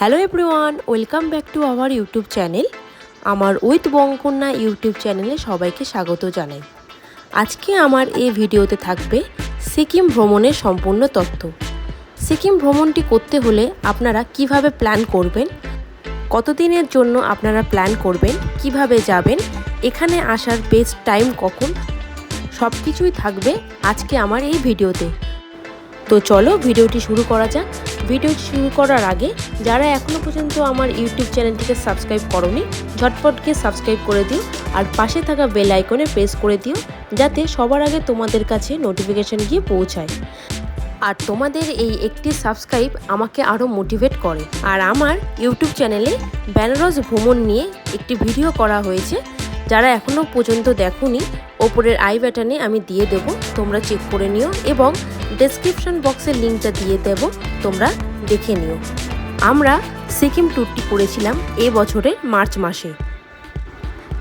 Hello everyone, welcome back to our YouTube channel. আমার with বঙ্গকন্যা YouTube চ্যানেলে সবাইকে স্বাগত জানাই। আজকে আমার এই ভিডিওতে থাকবে সিকিম ভ্রমণের সম্পূর্ণ তথ্য। সিকিম ভ্রমণটি করতে হলে আপনারা কিভাবে প্ল্যান করবেন, কতদিনের জন্য আপনারা প্ল্যান করবেন, কিভাবে যাবেন, এখানে আসার বেস্ট টাইম কখন, সব কিছুই থাকবে আজকে আমার এই ভিডিওতে। তো চলো ভিডিওটি শুরু করা যাক। ভিডিওটি শুরু করার আগে যারা এখনও পর্যন্ত আমার ইউটিউব চ্যানেলটিকে সাবস্ক্রাইব করোনি, ঝটপট গিয়ে সাবস্ক্রাইব করে দিও আর পাশে থাকা বেল আইকনে প্রেস করে দিও, যাতে সবার আগে তোমাদের কাছে নোটিফিকেশন গিয়ে পৌঁছায়। আর তোমাদের এই একটি সাবস্ক্রাইব আমাকে আরও মোটিভেট করে। আর আমার ইউটিউব চ্যানেলে বেনারস ভ্রমণ নিয়ে একটি ভিডিও করা হয়েছে, যারা এখনও পর্যন্ত দেখোনি ওপরের আই বাটনে আমি দিয়ে দেব, তোমরা চেক করে নিও এবং ডেসক্রিপশন বক্সের লিঙ্কটা দিয়ে দেব, তোমরা দেখে নিও। আমরা সিকিম ট্যুরটি করেছিলাম এ বছরের মার্চ মাসে।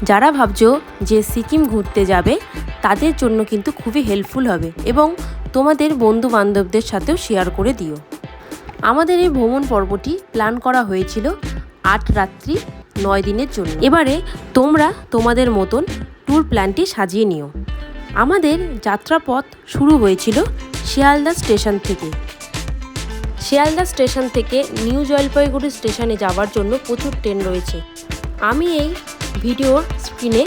যারা ভাবছো যে সিকিম ঘুরতে যাবে তাদের জন্য কিন্তু খুবই হেল্পফুল হবে এবং তোমাদের বন্ধু বান্ধবদের সাথেও শেয়ার করে দিও। আমাদের এই ভ্রমণ পর্বটি প্ল্যান করা হয়েছিল 8 রাত্রি 9 দিনের জন্য। এবারে তোমরা তোমাদের মতন ট্যুর প্ল্যানটি সাজিয়ে নিও। আমাদের যাত্রাপথ শুরু হয়েছিল শিয়ালদা স্টেশন থেকে। শিয়ালদা স্টেশন থেকে নিউ জলপাইগুড়ি স্টেশনে যাওয়ার জন্য প্রচুর ট্রেন রয়েছে। আমি এই ভিডিওর স্ক্রিনে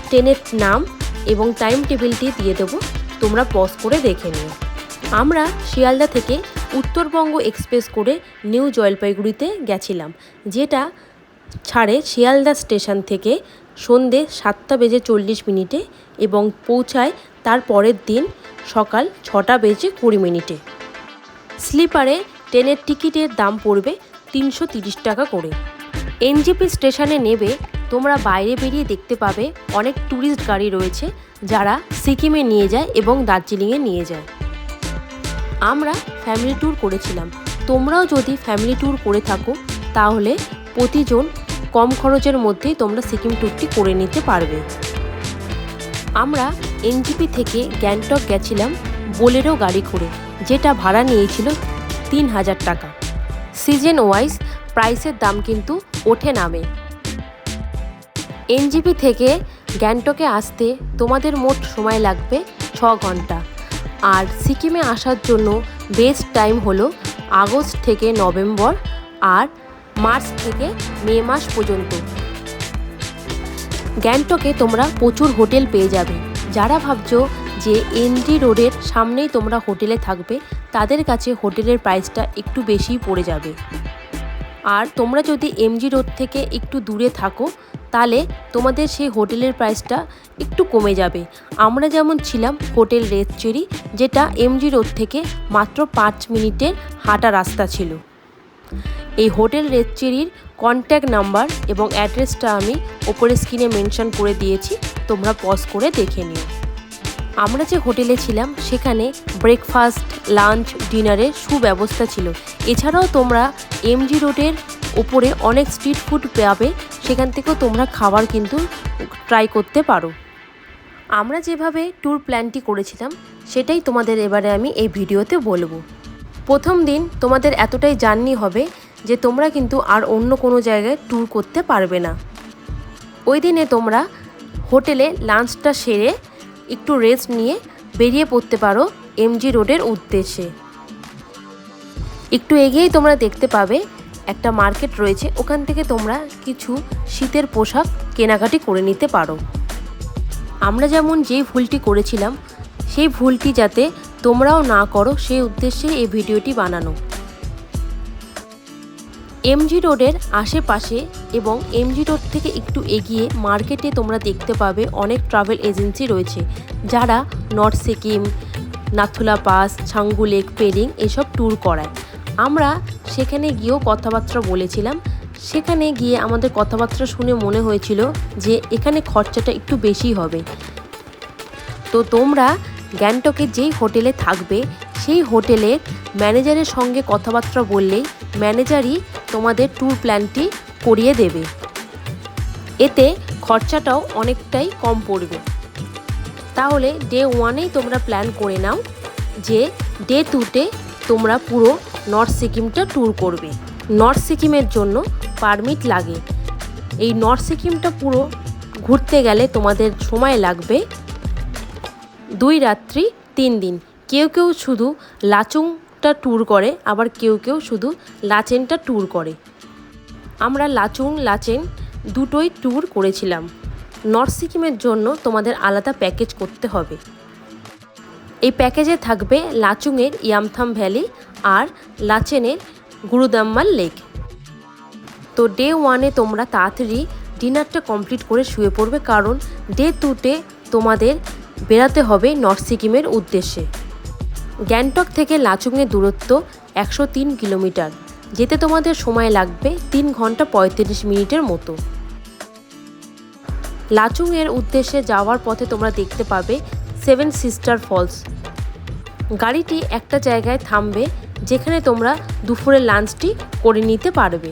ট্রেনের নাম এবং টাইম টেবিলটি দিয়ে দেবো, তোমরা পজ করে দেখে নিও। আমরা শিয়ালদা থেকে উত্তরবঙ্গ এক্সপ্রেস করে নিউ জলপাইগুড়িতে গেছিলাম, যেটা ছাড়ে শিয়ালদা স্টেশন থেকে সন্ধ্যে 7:40 এবং পৌঁছায় তার পরের দিন সকাল 6:20 স্লিপারে ট্রেনের টিকিটের দাম পড়বে 330 টাকা করে। এনজেপি স্টেশনে নেবে তোমরা বাইরে বেরিয়ে দেখতে পাবে অনেক ট্যুরিস্ট গাড়ি রয়েছে, যারা সিকিমে নিয়ে যায় এবং দার্জিলিংয়ে নিয়ে যায়। আমরা ফ্যামিলি ট্যুর করেছিলাম। তোমরাও যদি ফ্যামিলি ট্যুর করে থাকো তাহলে প্রতিজন কম খরচের মধ্যেই তোমরা সিকিম ট্যুরটি করে নিতে পারবে। আমরা এনজেপি থেকে গ্যাংটক গেছিলাম বোলেরো গাড়ি করে, যেটা ভাড়া নিয়েছিল 3000 টাকা। সিজন ওয়াইজ প্রাইসের দাম কিন্তু ওঠে নামে। এনজেপি থেকে গ্যাংটকে আসতে তোমাদের মোট সময় লাগবে 6 ঘন্টা। আর সিকিমে আসার জন্য বেস্ট টাইম হলো আগস্ট থেকে নভেম্বর আর মার্চ থেকে মে মাস পর্যন্ত। গ্যাংটকে তোমরা প্রচুর হোটেল পেয়ে যাবে। যারা ভাবছো যে এনজি রোডের সামনেই তোমরা হোটেলে থাকবে, তাদের কাছে হোটেলের প্রাইসটা একটু বেশিই পড়ে যাবে। আর তোমরা যদি এমজি রোড থেকে একটু দূরে থাকো তাহলে তোমাদের সেই হোটেলের প্রাইসটা একটু কমে যাবে। আমরা যেমন ছিলাম হোটেল রেড চেরি, যেটা এমজি রোড থেকে মাত্র 5 মিনিটের হাঁটা রাস্তা ছিল। এই হোটেল রেড চেরির কন্ট্যাক্ট নাম্বার এবং অ্যাড্রেসটা আমি ওপরে স্ক্রিনে মেনশন করে দিয়েছি, তোমরা পজ করে দেখে নিও। আমরা যে হোটেলে ছিলাম সেখানে ব্রেকফাস্ট, লাঞ্চ, ডিনারের সুব্যবস্থা ছিল। এছাড়াও তোমরা এমজি রোডের ওপরে অনেক স্ট্রিট ফুড পাবে, সেখান থেকেও তোমরা খাবার কিন্তু ট্রাই করতে পারো। আমরা যেভাবে ট্যুর প্ল্যানটি করেছিলাম সেটাই তোমাদের এবারে আমি এই ভিডিওতে বলবো। প্রথম দিন তোমাদের এতটাই জার্নি হবে যে তোমরা কিন্তু আর অন্য কোনো জায়গায় ট্যুর করতে পারবে না। ওই দিনে তোমরা হোটেলে লাঞ্চটা সেরে একটু রেস্ট নিয়ে বেরিয়ে পড়তে পারো এমজি রোডের উদ্দেশ্যে। একটু এগিয়েই তোমরা দেখতে পাবে একটা মার্কেট রয়েছে, ওখান থেকে তোমরা কিছু শীতের পোশাক কেনাকাটি করে নিতে পারো। আমরা যেমন যেই ভুলটি করেছিলাম সেই ভুলটি যাতে তোমরাও না করো সেই উদ্দেশ্যে এই ভিডিওটি বানানো। এমজি রোডের আশেপাশে এবং এমজি রোড থেকে একটু এগিয়ে মার্কেটে তোমরা দেখতে পাবে অনেক ট্রাভেল এজেন্সি রয়েছে, যারা north Sikkim, Nathula pass, Changu lake, Pelling এসব ট্যুর করায়। আমরা সেখানে গিয়েও কথাবার্তা বলেছিলাম। সেখানে গিয়ে আমাদের কথাবার্তা শুনে মনে হয়েছিল যে এখানে খরচাটা একটু বেশি হবে। তো তোমরা গ্যাংটকে যেই হোটেলে থাকবে সেই হোটেলের ম্যানেজারের সঙ্গে কথাবার্তা বললেই ম্যানেজারই তোমাদের ট্যুর প্ল্যানটি করিয়ে দেবে। এতে খরচাটাও অনেকটাই কম পড়বে। তাহলে ডে 1এই তোমরা প্ল্যান করে নাও যে ডে 2তে তোমরা পুরো নর্থ সিকিমটা ট্যুর করবে। নর্থ সিকিমের জন্য পারমিট লাগে। এই নর্থ সিকিমটা পুরো ঘুরতে গেলে তোমাদের সময় লাগবে 2 রাত্রি 3 দিন। কেউ কেউ শুধু লাচুংটা ট্যুর করে, আবার কেউ কেউ শুধু লাচেনটা ট্যুর করে। আমরা লাচুং লাচেন দুটোই ট্যুর করেছিলাম। নর্থ সিকিমের জন্য তোমাদের আলাদা প্যাকেজ করতে হবে। এই প্যাকেজে থাকবে লাচুংয়ের ইয়ামথাম ভ্যালি আর লাচেনের গুরুদাম্মাল লেক। তো ডে 1-এ তোমরা তাড়াতাড়ি ডিনারটা কমপ্লিট করে শুয়ে পড়বে, কারণ ডে 2-তে তোমাদের বেরাতে হবে নর্থ সিকিমের উদ্দেশ্যে। গ্যাংটক থেকে লাচুংয়ের দূরত্ব 103 কিলোমিটার। যেতে তোমাদের সময় লাগবে 3 ঘন্টা 35 মিনিটের মতো। লাচুংয়ের উদ্দেশ্যে যাওয়ার পথে তোমরা দেখতে পাবে 7 সিস্টার ফলস। গাড়িটি একটা জায়গায় থামবে যেখানে তোমরা দুপুরের লাঞ্চটি করে নিতে পারবে।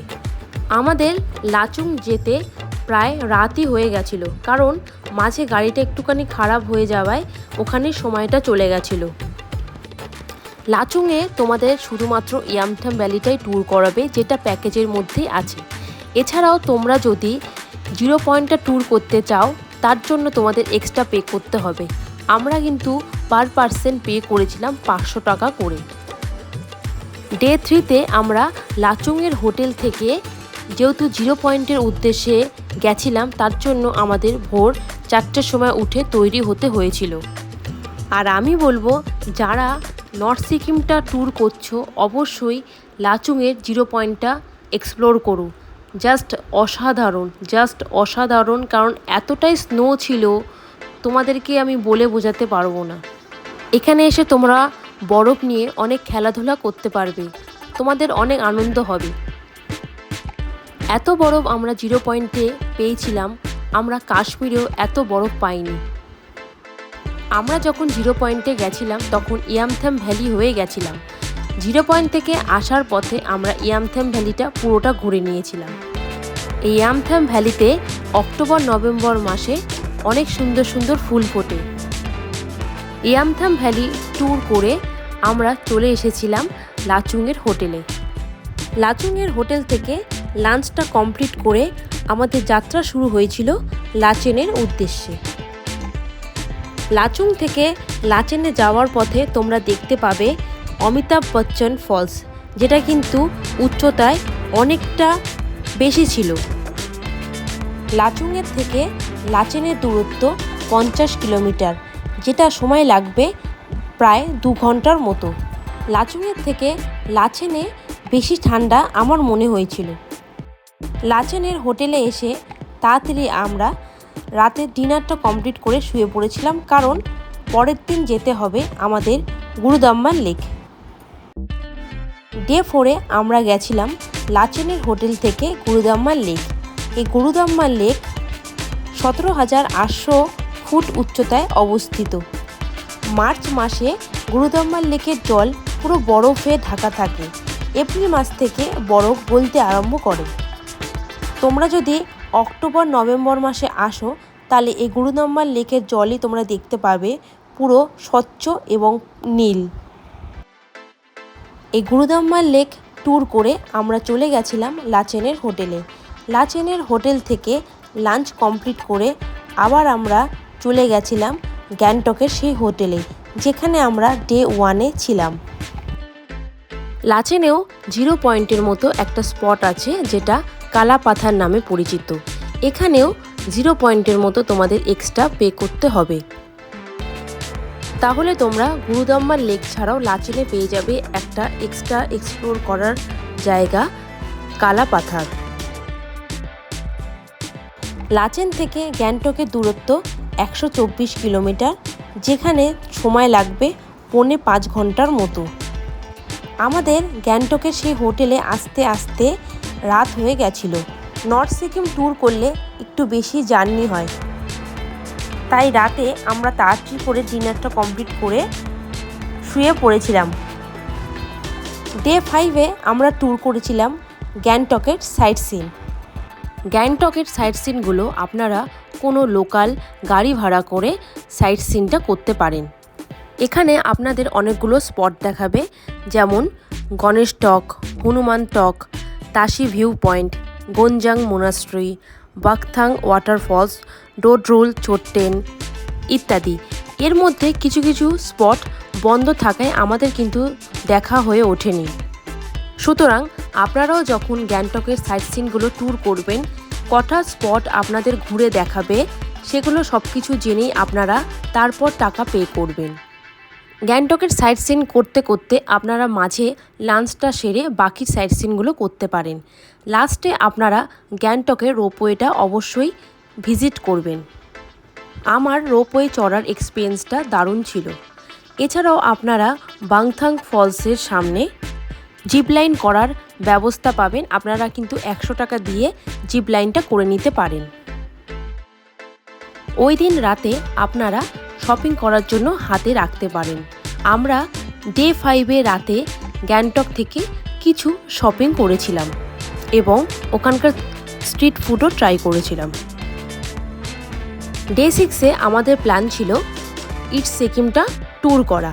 আমাদের লাচুং যেতে প্রায় রাতই হয়ে গেছিল, কারণ মাঝে গাড়িটা একটুখানি খারাপ হয়ে যাওয়ায় ওখানে সময়টা চলে গেছিল। লাচুংয়ে তোমাদের শুধুমাত্র ইয়ামথাম ভ্যালিটাই ট্যুর করাবে, যেটা প্যাকেজের মধ্যেই আছে। এছাড়াও তোমরা যদি 0 পয়েন্টটা ট্যুর করতে চাও, তার জন্য তোমাদের এক্সট্রা পে করতে হবে। আমরা কিন্তু পার পার্সন পে করেছিলাম 500 টাকা করে। ডে 3-তে আমরা লাচুংয়ের হোটেল থেকে, যেহেতু 0 পয়েন্টের উদ্দেশ্যে গেছিলাম, তার জন্য আমাদের ভোর 4টের সময় উঠে তৈরি হতে হয়েছিল। আর আমি বলবো, যারা নর্থ সিকিমটা ট্যুর করছো অবশ্যই লাচুংয়ের 0 পয়েন্টটা এক্সপ্লোর করো। জাস্ট অসাধারণ, কারণ এতটাই স্নো ছিল তোমাদেরকে আমি বলে বোঝাতে পারবো না। এখানে এসে তোমরা বরফ নিয়ে অনেক খেলাধুলা করতে পারবে, তোমাদের অনেক আনন্দ হবে। এত বরফ আমরা 0 পয়েন্টে পেয়েছিলাম, আমরা কাশ্মীরেও এত বরফ পাইনি। আমরা যখন 0 পয়েন্টে গেছিলাম তখন ইয়ামথাম ভ্যালি হয়ে গেছিলাম। 0 পয়েন্ট থেকে আসার পথে আমরা ইয়ামথাম ভ্যালিটা পুরোটা ঘুরে নিয়েছিলাম। এই ইয়ামথাম ভ্যালিতে অক্টোবর-নভেম্বর মাসে অনেক সুন্দর সুন্দর ফুল ফোটে। ইয়ামথাম ভ্যালি ট্যুর করে আমরা চলে এসেছিলাম লাচুংয়ের হোটেলে। লাচুংয়ের হোটেল থেকে লাঞ্চটা কমপ্লিট করে আমাদের যাত্রা শুরু হয়েছিল লাচেনের উদ্দেশ্যে। লাচুং থেকে লাচেনে যাওয়ার পথে তোমরা দেখতে পাবে অমিতাভ বচ্চন ফলস, যেটা কিন্তু উচ্চতায় অনেকটা বেশি ছিল। লাচুংয়ের থেকে লাচেনের দূরত্ব 50 কিলোমিটার, যেটা সময় লাগবে প্রায় 2 ঘন্টার মতো। লাচুংয়ের থেকে লাচেনে বেশি ঠান্ডা আমার মনে হয়েছিল। লাচেনের হোটেলে এসে তাড়াতাড়ি আমরা রাতের ডিনারটা কমপ্লিট করে শুয়ে পড়েছিলাম, কারণ পরের দিন যেতে হবে আমাদের গুরুদাম্মাল লেক। ডে 4-এ আমরা গেছিলাম লাচেনের হোটেল থেকে গুরুদাম্মাল লেক। এই গুরুদাম্মাল লেক 17,800 ফুট উচ্চতায় অবস্থিত। মার্চ মাসে গুরুদাম্মাল লেকের জল পুরো বরফে ঢাকা থাকে। এপ্রিল মাস থেকে বরফ গলতে আরম্ভ করে। তোমরা যদি অক্টোবর-নভেম্বর মাসে আসো, তাহলে এই গুরুদাম্মাল লেকের জলই তোমরা দেখতে পাবে পুরো স্বচ্ছ এবং নীল। এই গুরুদাম্মাল লেক ট্যুর করে আমরা চলে গেছিলাম লাচেনের হোটেলে। লাচেনের হোটেল থেকে লাঞ্চ কমপ্লিট করে আবার আমরা চলে গেছিলাম গ্যাংটকের সেই হোটেলে, যেখানে আমরা ডে 1-এ ছিলাম। লাচেনেও 0 পয়েন্টের মতো একটা স্পট আছে, যেটা কালা পাথার নামে পরিচিত। এখানেও 0 পয়েন্টের মতো তোমাদের এক্সট্রা পে করতে হবে। তাহলে তোমরা গুরুদাম্মাল লেক ছাড়াও লাচেনে পেয়ে যাবে একটা এক্সট্রা এক্সপ্লোর করার জায়গা, কালা পাথার। লাচেন থেকে গ্যাংটকের দূরত্ব 124 কিলোমিটার, যেখানে সময় লাগবে 4.5 ঘন্টার মতো। আমাদের গ্যাংটকের সেই হোটেলে আসতে আসতে রাত হয়ে গেছিল। নর্থ সিকিম ট্যুর করলে একটু বেশি জার্নি হয়, তাই রাতে আমরা তাড়াতাড়ি করে ডিনারটা কমপ্লিট করে শুয়ে পড়েছিলাম। ডে 5-এ আমরা ট্যুর করেছিলাম গ্যাংটকের সাইট সিন। গ্যাংটকের সাইট সিনগুলো আপনারা কোনো লোকাল গাড়ি ভাড়া করে সাইট সিনটা করতে পারেন। এখানে আপনাদের অনেকগুলো স্পট দেখাবে, যেমন গণেশ টক, হনুমান টক, Tashi view point, Gonjang monastery, বাকথাং waterfalls, ডোডরুল চোট্টেন ইত্যাদি। এর মধ্যে কিছু কিছু স্পট বন্ধ থাকায় আমাদের কিন্তু দেখা হয়ে ওঠেনি। সুতরাং আপনারাও যখন গ্যাংটকের সাইট সিনগুলো ট্যুর করবেন, কটা স্পট আপনাদের ঘুরে দেখাবে সেগুলো সব কিছু জেনেই আপনারা তারপর টাকা পে করবেন। গ্যাংটকের সাইট সিন করতে করতে আপনারা মাঝে লাঞ্চটা সেরে বাকি সাইট সিনগুলো করতে পারেন। লাস্টে আপনারা গ্যাংটকের রোপওয়েটা অবশ্যই ভিজিট করবেন। আমার রোপওয়ে চড়ার এক্সপিরিয়েন্সটা দারুণ ছিল। এছাড়াও আপনারা বাংথাং ফলসের সামনে জিপ লাইন করার ব্যবস্থা পাবেন। আপনারা কিন্তু 100 টাকা দিয়ে জিপ লাইনটা করে নিতে পারেন। ওই দিন রাতে আপনারা শপিং করার জন্য হাতে রাখতে পারেন। আমরা ডে 5-এ রাতে গ্যাংটক থেকে কিছু শপিং করেছিলাম এবং ওখানকার স্ট্রিট ফুডও ট্রাই করেছিলাম। ডে 6-এ আমাদের প্ল্যান ছিল ইস্ট সিকিমটা ট্যুর করা।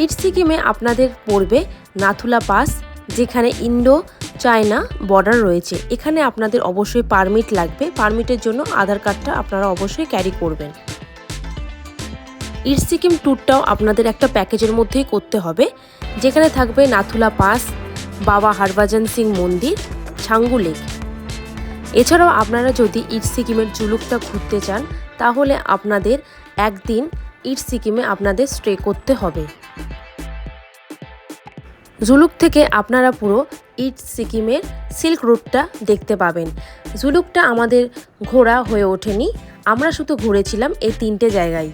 ইস্ট সিকিমে আপনাদের পড়বে নাথুলা পাস, যেখানে ইন্ডো চায়না বর্ডার রয়েছে। এখানে আপনাদের অবশ্যই পারমিট লাগবে। পারমিটের জন্য আধার কার্ডটা আপনারা অবশ্যই ক্যারি করবেন। ইস্ট সিকিম ট্যুরটাও আপনাদের একটা প্যাকেজের মধ্যেই করতে হবে, যেখানে থাকবে নাথুলা পাস, বাবা হরভজন সিং মন্দির, ছাঙ্গু লেক। এছাড়াও আপনারা যদি ইস্ট সিকিমের জুলুকটা ঘুরতে চান তাহলে আপনাদের একদিন ইস্ট সিকিমে আপনাদের স্টে করতে হবে। জুলুক থেকে আপনারা পুরো ইস্ট সিকিমের সিল্ক রুটটা দেখতে পাবেন। জুলুকটা আমাদের ঘোরা হয়ে ওঠেনি, আমরা শুধু ঘুরেছিলাম এই 3টে জায়গায়।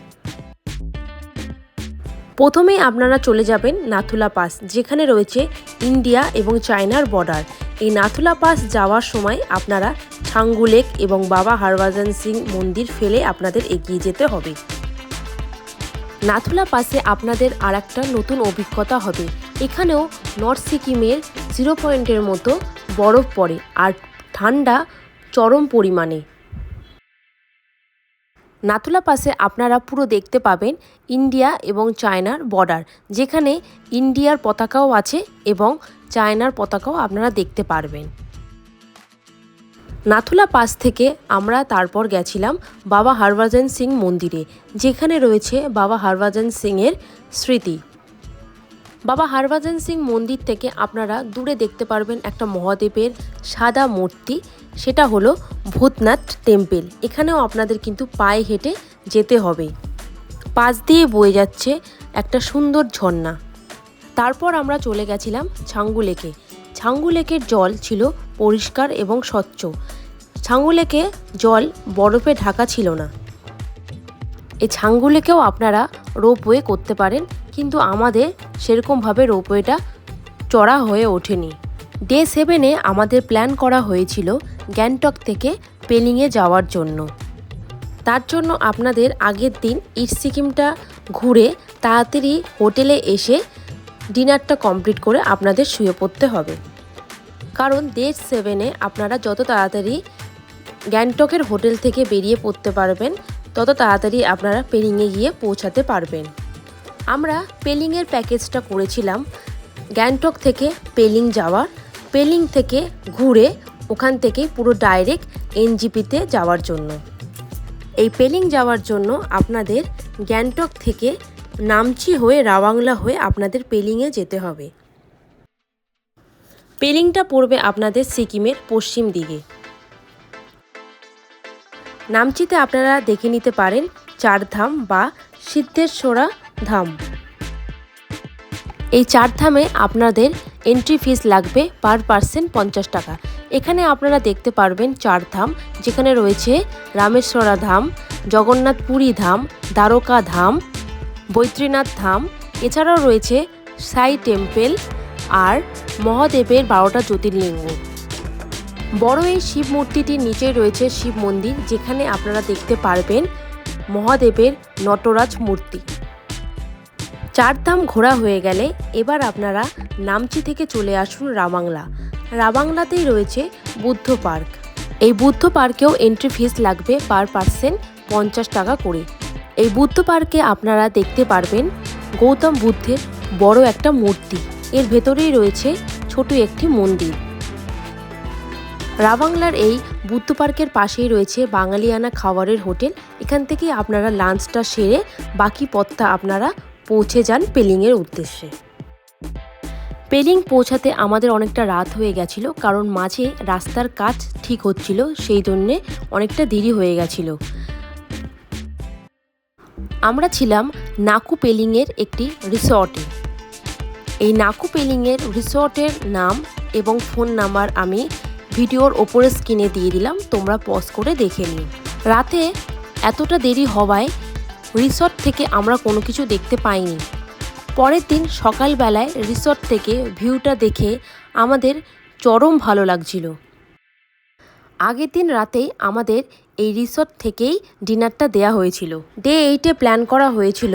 প্রথমেই আপনারা চলে যাবেন নাথুলা পাস, যেখানে রয়েছে ইন্ডিয়া এবং চায়নার বর্ডার। এই নাথুলা পাস যাওয়ার সময় আপনারা ছাঙ্গু লেক এবং বাবা হরভজন সিং মন্দির ফেলে আপনাদের এগিয়ে যেতে হবে। নাথুলা পাসে আপনাদের আর একটা নতুন অভিজ্ঞতা হবে। এখানেও নর্থ সিকিমের 0 পয়েন্টের মতো বরফ পড়ে আর ঠান্ডা চরম পরিমাণে। নাথুলা পাসে আপনারা পুরো দেখতে পাবেন ইন্ডিয়া এবং চায়নার বর্ডার, যেখানে ইন্ডিয়ার পতাকাও আছে এবং চায়নার পতাকাও আপনারা দেখতে পারবেন। নাথুলা পাস থেকে আমরা তারপর গেছিলাম বাবা হরভজন সিং মন্দিরে, যেখানে রয়েছে বাবা হরভজন সিংয়ের স্মৃতি। বাবা হরভজন সিং মন্দির থেকে আপনারা দূরে দেখতে পারবেন একটা মহাদেবের সাদা মূর্তি, সেটা হলো ভূতনাথ টেম্পল। এখানেও আপনাদের কিন্তু পায়ে হেঁটে যেতে হবে। পাশ দিয়ে বয়ে যাচ্ছে একটা সুন্দর ঝর্ণা। তারপর আমরা চলে গেছিলাম ছাঙ্গু লেকে। ছাঙ্গু লেকের জল ছিল পরিষ্কার এবং স্বচ্ছ। ছাঙ্গু লেকে জল বরফে ঢাকা ছিল না। এই ছাঙ্গু লেকেও আপনারা রোপওয়ে করতে পারেন, কিন্তু আমাদের সেরকমভাবে রোপওয়েটা চড়া হয়ে ওঠেনি। ডে 7-এ আমাদের প্ল্যান করা হয়েছিল গ্যাংটক থেকে পেলিংয়ে যাওয়ার জন্য। তার জন্য আপনাদের আগের দিন ইস্ট সিকিমটা ঘুরে তাড়াতাড়ি হোটেলে এসে ডিনারটা কমপ্লিট করে আপনাদের শুয়ে পড়তে হবে। কারণ ডে 7-এ আপনারা যত তাড়াতাড়ি গ্যাংটকের হোটেল থেকে বেরিয়ে পড়তে পারবেন, তত তাড়াতাড়ি আপনারা পেলিংয়ে গিয়ে পৌঁছাতে পারবেন। আমরা পেলিংয়ের প্যাকেজটা করেছিলাম গ্যাংটক থেকে পেলিং যাওয়ার, পেলিং থেকে ঘুরে ওখান থেকে পুরো ডাইরেক্ট এনজিপিতে যাওয়ার জন্য। এই পেলিং যাওয়ার জন্য আপনাদের গ্যাংটক থেকে নামচি হয়ে রাওয়াংলা হয়ে আপনাদের পেলিংয়ে যেতে হবে। পেলিংটা পড়বে আপনাদের সিকিমের পশ্চিম দিকে। নামচিতে আপনারা দেখে নিতে পারেন 4 ধাম বা সিদ্ধেশ্বরা ধাম। এই 4 ধামে আপনাদের এন্ট্রি ফিস লাগবে পার পার্সন 50 টাকা। এখানে আপনারা দেখতে পারবেন 4 ধাম, যেখানে রয়েছে রামেশ্বরা ধাম, জগন্নাথপুরী ধাম, দ্বারকা ধাম, বৈদ্রীনাথ ধাম। এছাড়াও রয়েছে সাই টেম্পল আর মহাদেবের 12টা জ্যোতির্লিঙ্গ। বড় এই শিব মূর্তিটির নিচেই রয়েছে শিব মন্দির, যেখানে আপনারা দেখতে পারবেন মহাদেবের নটরাজ মূর্তি। 4 ধাম ঘোরা হয়ে গেলে এবার আপনারা নামচি থেকে চলে আসুন রাওয়াংলা। রাওয়াংলাতেই রয়েছে বুদ্ধ পার্ক। এই বুদ্ধ পার্কেও এন্ট্রি ফিস লাগবে পার পার্সন 50 টাকা করে। এই বুদ্ধ পার্কে আপনারা দেখতে পারবেন গৌতম বুদ্ধের বড় একটা মূর্তি, এর ভেতরেই রয়েছে ছোট একটি মন্দির। রাবাংলার এই বুদ্ধ পার্কের পাশেই রয়েছে বাঙালিয়ানা খাবারের হোটেল। এখান থেকে আপনারা লাঞ্চটা সেরে বাকি পথটা আপনারা পৌঁছে যান পেলিংয়ের উদ্দেশ্যে। পেলিং পৌঁছাতে আমাদের অনেকটা রাত হয়ে গেছিল, কারণ মাঝে রাস্তার কাজ ঠিক হচ্ছিল, সেই জন্যে অনেকটা দেরি হয়ে গেছিল। আমরা ছিলাম নাকু পেলিংয়ের একটি রিসর্টে। এই নাকু পেলিংয়ের রিসর্টের নাম এবং ফোন নাম্বার আমি ভিডিওর ওপরে স্ক্রিনে দিয়ে দিলাম, তোমরা পজ করে দেখে নিও। রাতে এতটা দেরি হওয়ায় রিসর্ট থেকে আমরা কোনো কিছু দেখতে পাইনি। পরের দিন সকালবেলায় রিসর্ট থেকে ভিউটা দেখে আমাদের চরম ভালো লাগছিল। আগের দিন রাতেই আমাদের এই রিসর্ট থেকেই ডিনারটা দেয়া হয়েছিল। ডে 8-এ প্ল্যান করা হয়েছিল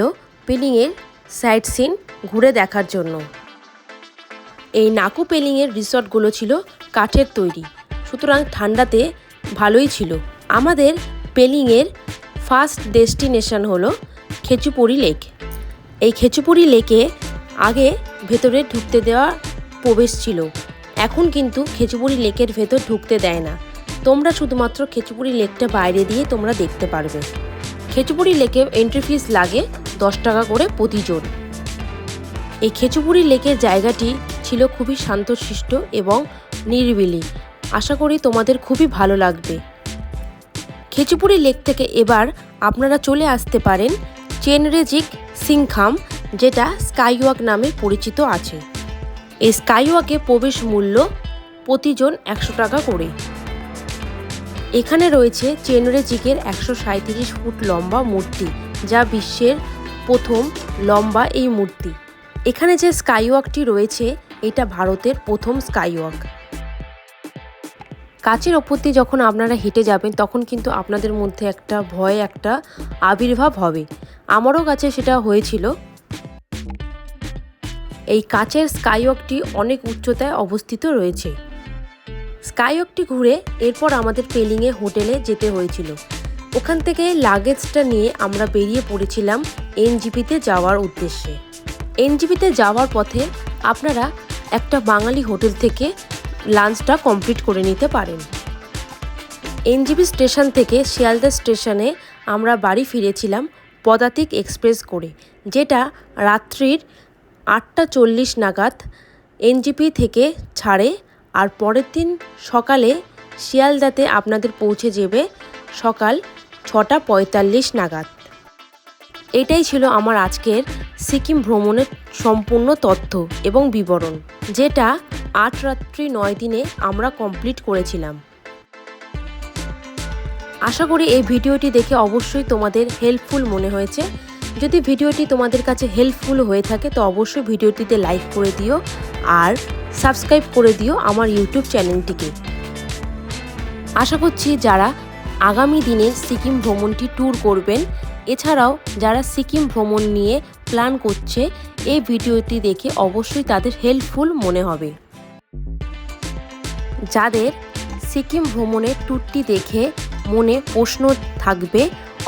পেলিংয়ের সাইট সিন ঘুরে দেখার জন্য। এই নাকু পেলিংয়ের রিসর্টগুলো ছিল কাঠের তৈরি, সুতরাং ঠান্ডাতে ভালোই ছিল। আমাদের পেলিংয়ের ফার্স্ট ডেস্টিনেশন হলো খেচুপুরি লেক। এই খেচুপুরি লেকে আগে ভেতরে ঢুকতে দেওয়া প্রবেশ ছিল, এখন কিন্তু খেচুপুরি লেকের ভেতর ঢুকতে দেয় না। তোমরা শুধুমাত্র খেচুপুরি লেকটা বাইরে দিয়ে তোমরা দেখতে পারবে। খেচুপুরি লেকে এন্ট্রি ফিস লাগে 10 টাকা করে প্রতিজন। এই খেচুপুরি লেকের জায়গাটি ছিল খুবই শান্তশিষ্ট এবং নিরিবিলি। আশা করি তোমাদের খুবই ভালো লাগবে। খেচুপুরি লেক থেকে এবার আপনারা চলে আসতে পারেন চেনরেজিক সিংখাম, যেটা স্কাইওয়াক নামে পরিচিত আছে। এই স্কাইওয়াকে প্রবেশ মূল্য প্রতিজন 100 টাকা করে। এখানে রয়েছে চেনরেজিকের 137 ফুট লম্বা মূর্তি, যা বিশ্বের প্রথম লম্বা এই মূর্তি। এখানে যে স্কাইওয়াকটি রয়েছে এটা ভারতের প্রথম স্কাইওয়াক। কাচের ওপর দিয়ে যখন আপনারা হেঁটে যাবেন তখন কিন্তু আপনাদের মধ্যে একটা ভয়, একটা আবির্ভাব হবে। আমারও কাছে সেটা হয়েছিল। এই কাচের স্কাইওয়াকটি অনেক উচ্চতায় অবস্থিত রয়েছে। স্কাইওয়াকটি ঘুরে এরপর আমাদের পেলিংয়ে হোটেলে যেতে হয়েছিল। ওখান থেকে লাগেজটা নিয়ে আমরা বেরিয়ে পড়েছিলাম এনজিপিতে যাওয়ার উদ্দেশ্যে। এনজিপিতে যাওয়ার পথে আপনারা একটা বাঙালি হোটেল থেকে লাঞ্চটা কমপ্লিট করে নিতে পারেন। এনজিপি স্টেশন থেকে শিয়ালদা স্টেশনে আমরা বাড়ি ফিরেছিলাম পদাতিক এক্সপ্রেস করে, যেটা রাত্রির 8:40 নাগাদ এনজিপি থেকে ছাড়ে, আর পরের দিন সকালে শিয়ালদাতে আপনাদের পৌঁছে যাবে সকাল 6:45 নাগাদ। এটাই ছিল আমার আজকের সিকিম ভ্রমণের সম্পূর্ণ তথ্য এবং বিবরণ, যেটা 8 রাত্রি 9 দিনে আমরা কমপ্লিট করেছিলাম। আশা করি এই ভিডিওটি দেখে অবশ্যই তোমাদের হেল্পফুল মনে হয়েছে। যদি ভিডিওটি তোমাদের কাছে হেল্পফুল হয়ে থাকে তো অবশ্যই ভিডিওটিতে লাইক করে দিও আর সাবস্ক্রাইব করে দিও আমার ইউটিউব চ্যানেলটিকে। আশা করছি যারা আগামী দিনে সিকিম ভ্রমণটি ট্যুর করবেন, এছাড়াও যারা সিকিম ভ্রমণ নিয়ে প্ল্যান করছে, এই ভিডিওটি দেখে অবশ্যই তাদের হেল্পফুল মনে হবে। যাদের সিকিম ভ্রমণের ট্যুরটি দেখে মনে প্রশ্ন থাকবে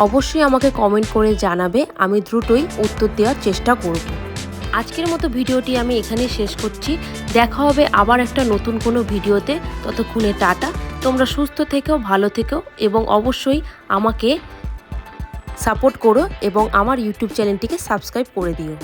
অবশ্যই আমাকে কমেন্ট করে জানাবে, আমি দ্রুতই উত্তর দেওয়ার চেষ্টা করব। আজকের মতো ভিডিওটি আমি এখানে শেষ করছি। দেখা হবে আবার একটা নতুন কোনো ভিডিওতে। ততক্ষণে টাটা। তোমরা সুস্থ থেকো, ভালো থেকো এবং অবশ্যই আমাকে সাপোর্ট করো এবং আমার ইউটিউব চ্যানেলটিকে সাবস্ক্রাইব করে দিও।